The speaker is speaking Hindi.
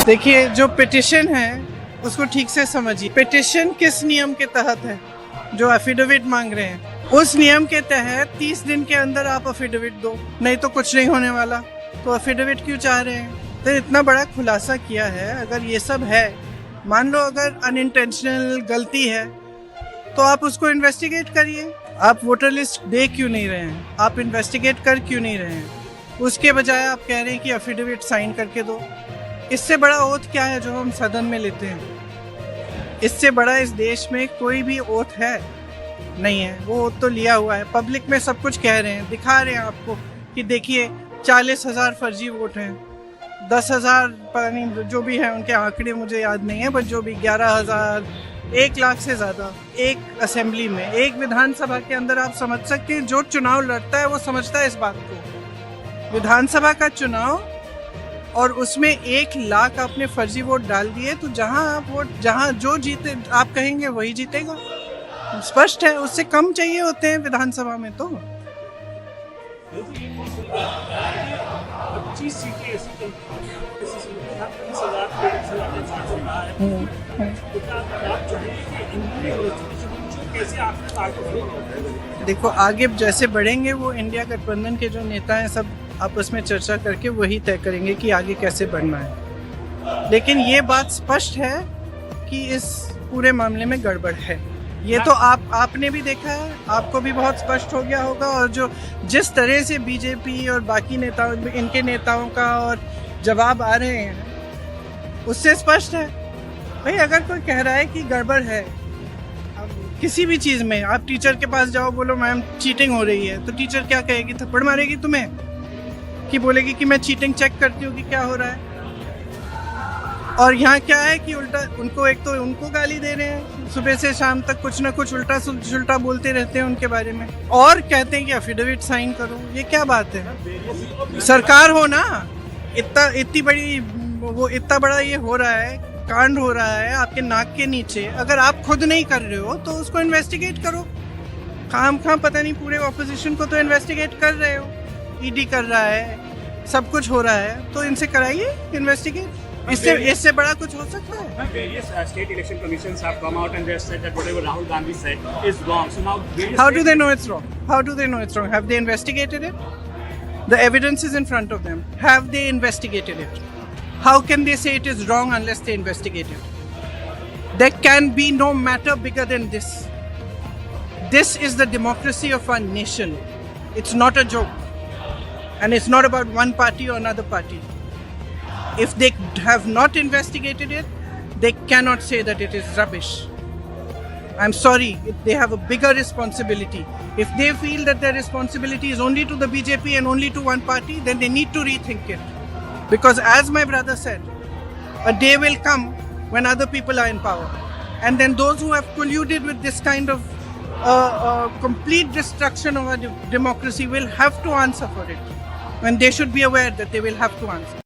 देखिए, जो पिटिशन है उसको ठीक से समझिए। पिटिशन किस नियम के तहत है? जो एफिडेविट मांग रहे हैं उस नियम के तहत 30 दिन के अंदर आप एफिडेविट दो, नहीं तो कुछ नहीं होने वाला। तो एफिडेविट क्यों चाह रहे हैं? तो इतना बड़ा खुलासा किया है। अगर ये सब है, मान लो अगर अनइंटेंशनल गलती है तो आप उसको इन्वेस्टिगेट करिए। आप वोटर लिस्ट दे क्यों नहीं रहे हैं? आप इन्वेस्टिगेट कर क्यों नहीं रहे हैं? उसके बजाय आप कह रहे हैं कि एफिडेविट साइन करके दो। इससे बड़ा ओथ क्या है जो हम सदन में लेते हैं? इससे बड़ा इस देश में कोई भी ओथ है नहीं है। वो ओथ तो लिया हुआ है, पब्लिक में सब कुछ कह रहे हैं, दिखा रहे हैं आपको कि देखिए 40,000 फर्जी वोट हैं, 10,000 पता नहीं जो भी है, उनके आंकड़े मुझे याद नहीं है, बट जो भी 11,000, 1 लाख से ज़्यादा एक असेंबली में, एक विधानसभा के अंदर। आप समझ सकते हैं, जो चुनाव लड़ता है वो समझता है इस बात को। विधानसभा का चुनाव और उसमें 1 लाख आपने फर्जी वोट डाल दिए, तो जहां जो जीते आप कहेंगे वही जीतेगा। स्पष्ट है, उससे कम चाहिए होते हैं विधानसभा में। तो 25 सीटें ऐसी देखो, आगे जैसे बढ़ेंगे वो इंडिया गठबंधन के जो नेता हैं सब आपस में चर्चा करके वही तय करेंगे कि आगे कैसे बढ़ना है। लेकिन ये बात स्पष्ट है कि इस पूरे मामले में गड़बड़ है। ये तो आपने भी देखा है, आपको भी बहुत स्पष्ट हो गया होगा। और जो जिस तरह से बीजेपी और बाकी नेताओं, इनके नेताओं का और जवाब आ रहे हैं, उससे स्पष्ट है भाई। अगर कोई कह रहा है कि गड़बड़ है किसी भी चीज़ में, आप टीचर के पास जाओ, बोलो मैम चीटिंग हो रही है, तो टीचर क्या कहेगी? थप्पड़ मारेगी तुम्हें कि बोलेगी कि मैं चीटिंग चेक करती हूँ कि क्या हो रहा है। और यहाँ क्या है कि उल्टा उनको, एक तो उनको गाली दे रहे हैं, सुबह से शाम तक कुछ ना कुछ उल्टा सुलटा बोलते रहते हैं उनके बारे में, और कहते हैं कि एफिडेविट साइन करो। ये क्या बात है? सरकार हो ना, इतनी बड़ी, वो इतना बड़ा ये हो रहा है, कांड हो रहा है आपके नाक के नीचे। अगर आप खुद नहीं कर रहे हो तो उसको इन्वेस्टिगेट करो। खाम पता नहीं पूरे ऑपोजिशन को तो इन्वेस्टिगेट कर रहे हो, ईडी कर रहा है, सब कुछ हो रहा है, तो इनसे कराइए इन्वेस्टिगेट। इससे बड़ा कुछ हो सकता है? Various state election commissions have come out and they have said that whatever Rahul Gandhi said is wrong. So now how do they know it's wrong? How do they know it's wrong? Have they investigated it? The evidence is in front of them. Have they investigated it? How can they say it is wrong unless they investigate it? There can be no matter bigger than this. This is the democracy of our nation. It's not a joke. And it's not about one party or another party. If they have not investigated it, they cannot say that it is rubbish. I'm sorry, they have a bigger responsibility. If they feel that their responsibility is only to the BJP and only to one party, then they need to rethink it. Because as my brother said, a day will come when other people are in power. And then those who have colluded with this kind of complete destruction of our democracy will have to answer for it. And they should be aware that they will have to answer.